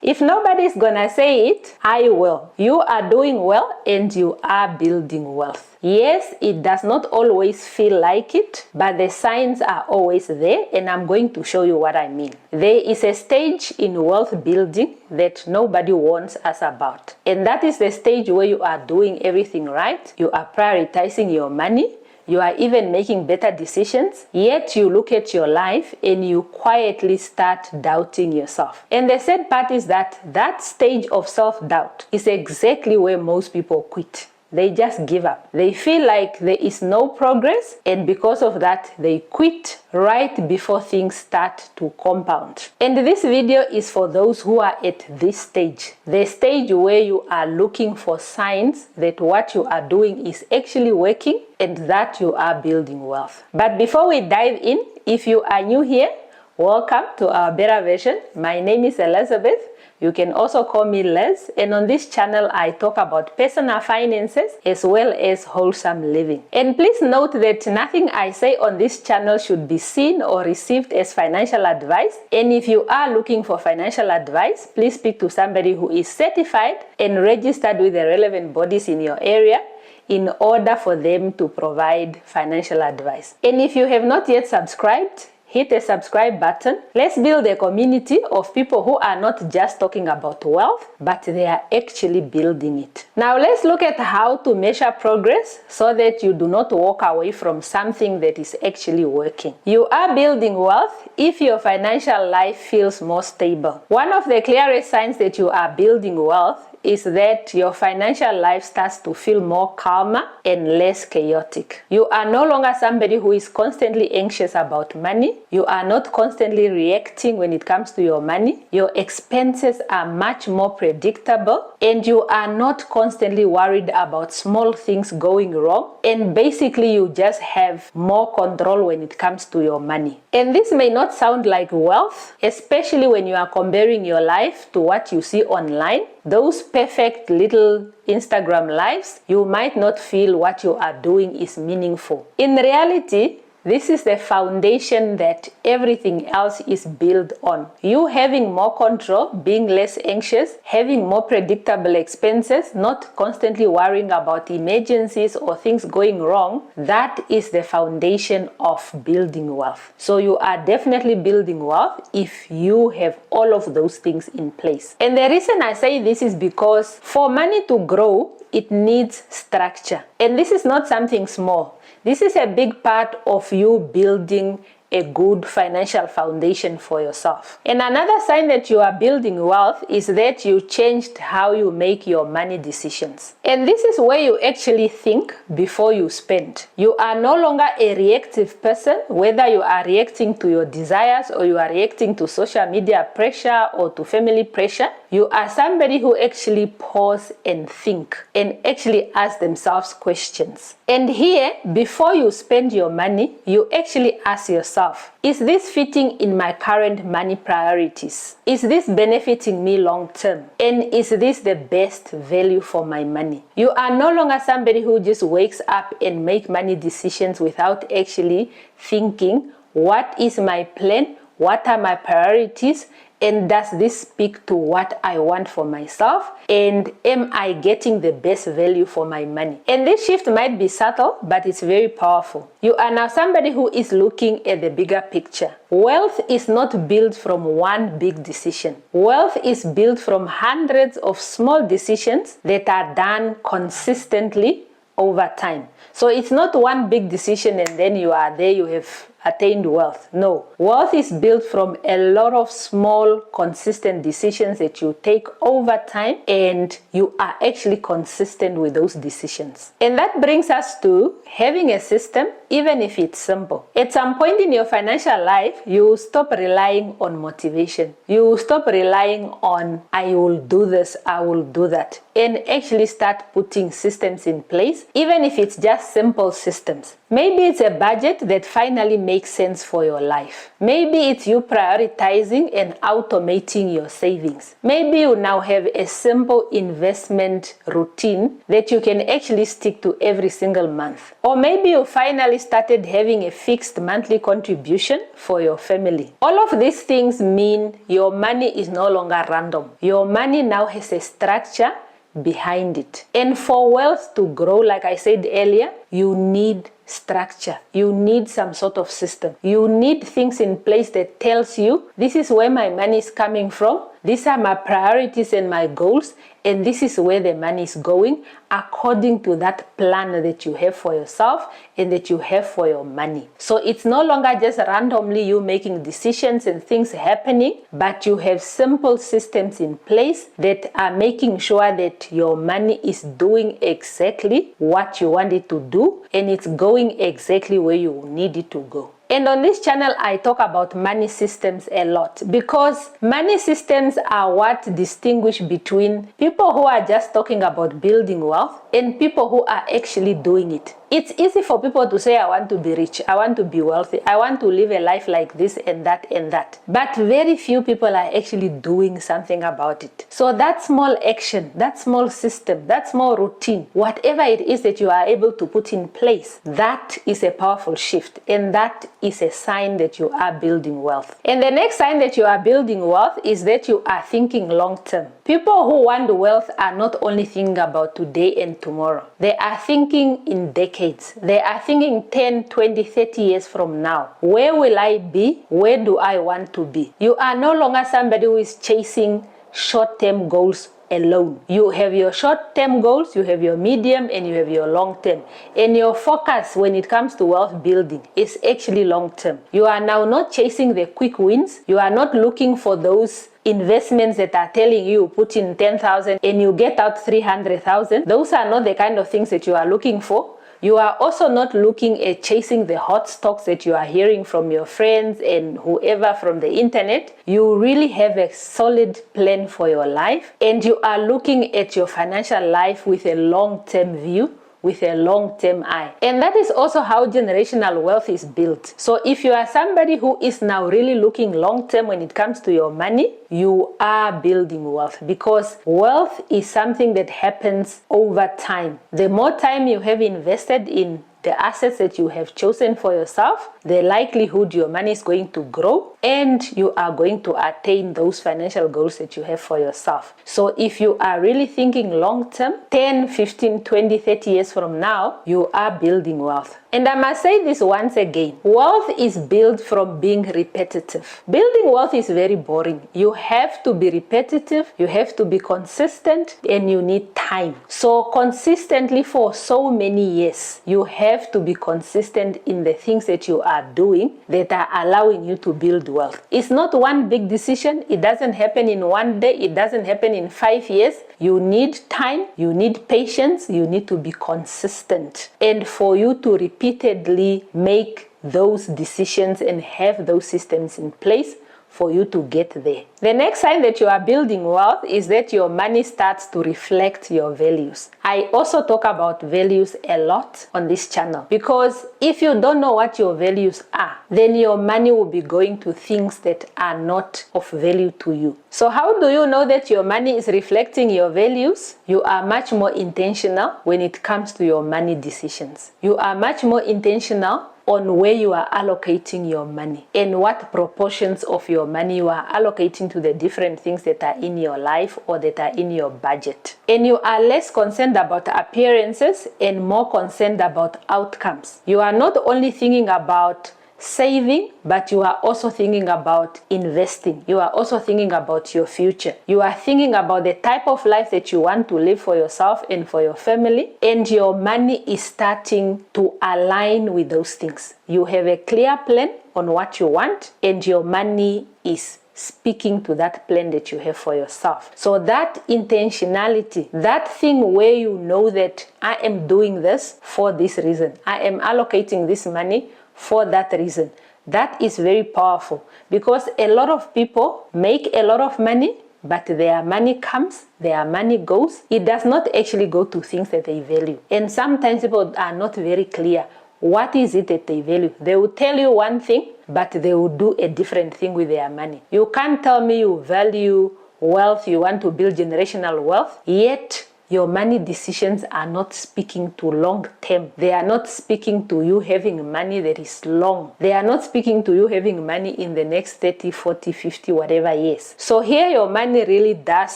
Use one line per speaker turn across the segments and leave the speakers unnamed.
If nobody's gonna say it, I will. You are doing well and you are building wealth. Yes, it does not always feel like it, but the signs are always there, and I'm going to show you what I mean. There is a stage in wealth building that nobody warns us about, and that is the stage where you are doing everything right, you are prioritizing your money, you are even making better decisions, yet you look at your life and you quietly start doubting yourself. And the sad part is that that stage of self-doubt is exactly where most people quit. They just give up. They feel like there is no progress, and because of that, they quit right before things start to compound. And this video is for those who are at this stage, the stage where you are looking for signs that what you are doing is actually working and that you are building wealth. But before we dive in, if you are new here, welcome to our beta version. My name is Elizabeth. You can also call me Les, and on this channel I talk about personal finances as well as wholesome living. And please note that nothing I say on this channel should be seen or received as financial advice. And if you are looking for financial advice, please speak to somebody who is certified and registered with the relevant bodies in your area in order for them to provide financial advice. And if you have not yet subscribed, hit the subscribe button. Let's build a community of people who are not just talking about wealth, but they are actually building it. Now let's look at how to measure progress so that you do not walk away from something that is actually working. You are building wealth if your financial life feels more stable. One of the clearest signs that you are building wealth is that your financial life starts to feel more calmer and less chaotic. You are no longer somebody who is constantly anxious about money. You are not constantly reacting when it comes to your money. Your expenses are much more predictable, and you are not constantly worried about small things going wrong. And basically, you just have more control when it comes to your money. And this may not sound like wealth, especially when you are comparing your life to what you see online. Those perfect little Instagram lives, you might not feel what you are doing is meaningful. In reality, this is the foundation that everything else is built on. You having more control, being less anxious, having more predictable expenses, not constantly worrying about emergencies or things going wrong, that is the foundation of building wealth. So you are definitely building wealth if you have all of those things in place. And the reason I say this is because for money to grow, it needs structure. And this is not something small. This is a big part of you building a good financial foundation for yourself. And another sign that you are building wealth is that you changed how you make your money decisions. And this is where you actually think before you spend. You are no longer a reactive person, whether you are reacting to your desires or you are reacting to social media pressure or to family pressure. You are somebody who actually pause and think and actually ask themselves questions. And here, before you spend your money, you actually ask yourself, is this fitting in my current money priorities? Is this benefiting me long term? And is this the best value for my money? You are no longer somebody who just wakes up and make money decisions without actually thinking, what is my plan? What are my priorities? And does this speak to what I want for myself? And am I getting the best value for my money? And this shift might be subtle, but it's very powerful. You are now somebody who is looking at the bigger picture. Wealth is not built from one big decision. Wealth is built from hundreds of small decisions that are done consistently over time. So it's not one big decision and then you are there, you have attained wealth. No, wealth is built from a lot of small, consistent decisions that you take over time, and you are actually consistent with those decisions. And that brings us to having a system, even if it's simple. At some point in your financial life, you stop relying on motivation. You stop relying on, I will do this, I will do that, and actually start putting systems in place, even if it's just simple systems. Maybe it's a budget that finally makes sense for your life. Maybe it's you prioritizing and automating your savings. Maybe you now have a simple investment routine that you can actually stick to every single month. Or maybe you finally started having a fixed monthly contribution for your family. All of these things mean your money is no longer random. Your money now has a structure behind it. And for wealth to grow, like I said earlier, you need structure. You need some sort of system. You need things in place that tells you, this is where my money is coming from, these are my priorities and my goals, and this is where the money is going according to that plan that you have for yourself and that you have for your money. So it's no longer just randomly you making decisions and things happening, but you have simple systems in place that are making sure that your money is doing exactly what you want it to do, and it's going exactly where you need it to go. And on this channel, I talk about money systems a lot because money systems are what distinguish between people who are just talking about building wealth and people who are actually doing it. It's easy for people to say, I want to be rich, I want to be wealthy, I want to live a life like this and that and that. But very few people are actually doing something about it. So that small action, that small system, that small routine, whatever it is that you are able to put in place, that is a powerful shift. And that is a sign that you are building wealth. And the next sign that you are building wealth is that you are thinking long term. People who want wealth are not only thinking about today and tomorrow. They are thinking in decades. They are thinking 10, 20, 30 years from now. Where will I be? Where do I want to be? You are no longer somebody who is chasing short-term goals alone. You have your short-term goals, you have your medium, and you have your long-term. And your focus when it comes to wealth building is actually long-term. You are now not chasing the quick wins. You are not looking for those investments that are telling you put in 10,000 and you get out 300,000. Those are not the kind of things that you are looking for. You are also not looking at chasing the hot stocks that you are hearing from your friends and whoever from the internet. You really have a solid plan for your life, and you are looking at your financial life with a long-term view, with a long-term eye. And that is also how generational wealth is built. So if you are somebody who is now really looking long-term when it comes to your money, you are building wealth, because wealth is something that happens over time. The more time you have invested in the assets that you have chosen for yourself, the likelihood your money is going to grow and you are going to attain those financial goals that you have for yourself. So if you are really thinking long term, 10, 15, 20, 30 years from now, you are building wealth. And I must say this once again, wealth is built from being repetitive. Building wealth is very boring. You have to be repetitive, you have to be consistent, and you need time. So consistently for so many years, you have to be consistent in the things that you are doing that are allowing you to build wealth. It's not one big decision. It doesn't happen in one day. It doesn't happen in 5 years. You need time, you need patience, you need to be consistent. And for you to repeatedly make those decisions and have those systems in place for you to get there. The next sign that you are building wealth is that your money starts to reflect your values. I also talk about values a lot on this channel, because if you don't know what your values are, then your money will be going to things that are not of value to you. So how do you know that your money is reflecting your values? You are much more intentional when it comes to your money decisions. You are much more intentional on where you are allocating your money and what proportions of your money you are allocating to the different things that are in your life or that are in your budget. And you are less concerned about appearances and more concerned about outcomes. You are not only thinking about saving, but you are also thinking about investing. You are also thinking about your future. You are thinking about the type of life that you want to live for yourself and for your family, and your money is starting to align with those things. You have a clear plan on what you want, and your money is speaking to that plan that you have for yourself. So that intentionality, that thing where you know that I am doing this for this reason, I am allocating this money for that reason, that is very powerful, because a lot of people make a lot of money, but their money comes, their money goes. It does not actually go to things that they value. And sometimes people are not very clear what is it that they value? They will tell you one thing, but they will do a different thing with their money. You can't tell me you value wealth, you want to build generational wealth, yet your money decisions are not speaking to long term. They are not speaking to you having money that is long. They are not speaking to you having money in the next 30, 40, 50, whatever years. So here your money really does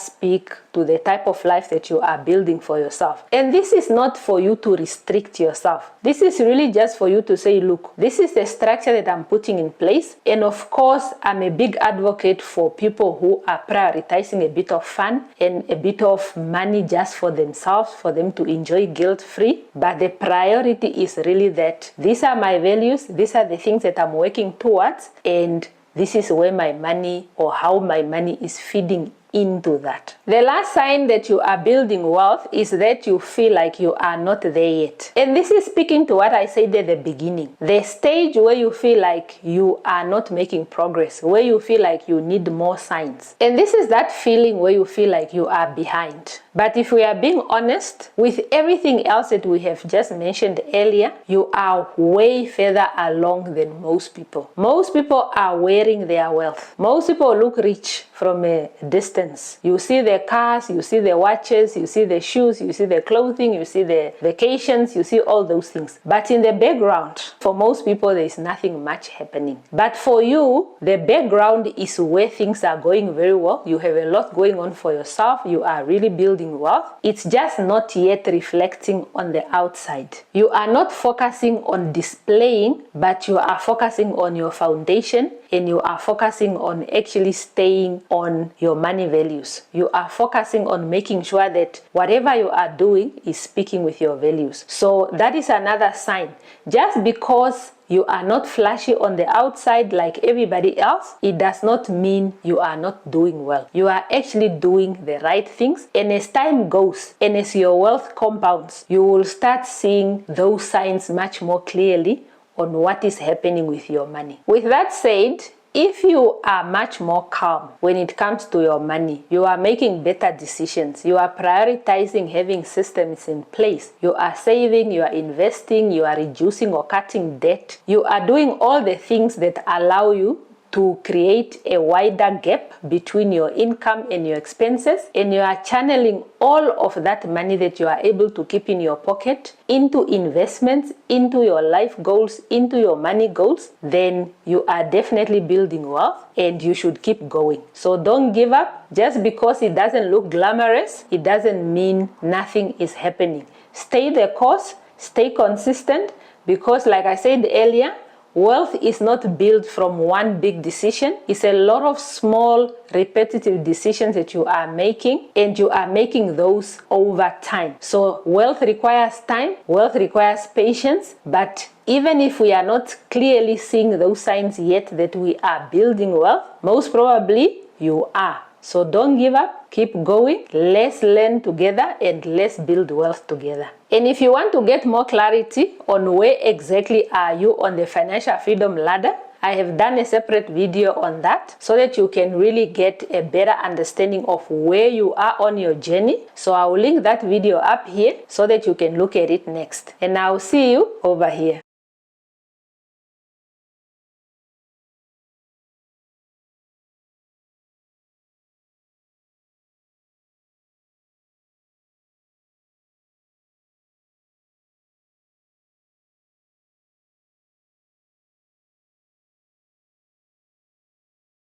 speak to the type of life that you are building for yourself. And this is not for you to restrict yourself. This is really just for you to say, look, this is the structure that I'm putting in place. And of course, I'm a big advocate for people who are prioritizing a bit of fun and a bit of money just for themselves, for them to enjoy guilt-free. But the priority is really that these are my values, these are the things that I'm working towards, and this is where my money or how my money is feeding into that. The last sign that you are building wealth is that you feel like you are not there yet. And this is speaking to what I said at the beginning. The stage where you feel like you are not making progress, where you feel like you need more signs. And this is that feeling where you feel like you are behind. But if we are being honest, with everything else that we have just mentioned earlier, you are way further along than most people. Most people are wearing their wealth. Most people look rich from a distance. You see their cars, you see their watches, you see their shoes, you see their clothing, you see their vacations, you see all those things. But in the background, for most people, there is nothing much happening. But for you, the background is where things are going very well. You have a lot going on for yourself. You are really building wealth. It's just not yet reflecting on the outside. You are not focusing on displaying, but you are focusing on your foundation, and you are focusing on actually staying on your money values. You are focusing on making sure that whatever you are doing is speaking with your values. So that is another sign. Just because you are not flashy on the outside like everybody else, it does not mean you are not doing well. You are actually doing the right things. And as time goes and as your wealth compounds, you will start seeing those signs much more clearly on what is happening with your money. With that said, if you are much more calm when it comes to your money, you are making better decisions, you are prioritizing having systems in place, you are saving, you are investing, you are reducing or cutting debt, you are doing all the things that allow you to create a wider gap between your income and your expenses, and you are channeling all of that money that you are able to keep in your pocket into investments, into your life goals, into your money goals, then you are definitely building wealth and you should keep going. So don't give up. Just because it doesn't look glamorous, it doesn't mean nothing is happening. Stay the course, stay consistent, because like I said earlier, wealth is not built from one big decision. It's a lot of small, repetitive decisions that you are making, and you are making those over time. So wealth requires time, wealth requires patience, but even if we are not clearly seeing those signs yet that we are building wealth, most probably you are. So don't give up, keep going, let's learn together and let's build wealth together. And if you want to get more clarity on where exactly are you on the financial freedom ladder, I have done a separate video on that so that you can really get a better understanding of where you are on your journey. So I will link that video up here so that you can look at it next. And I'll see you over here.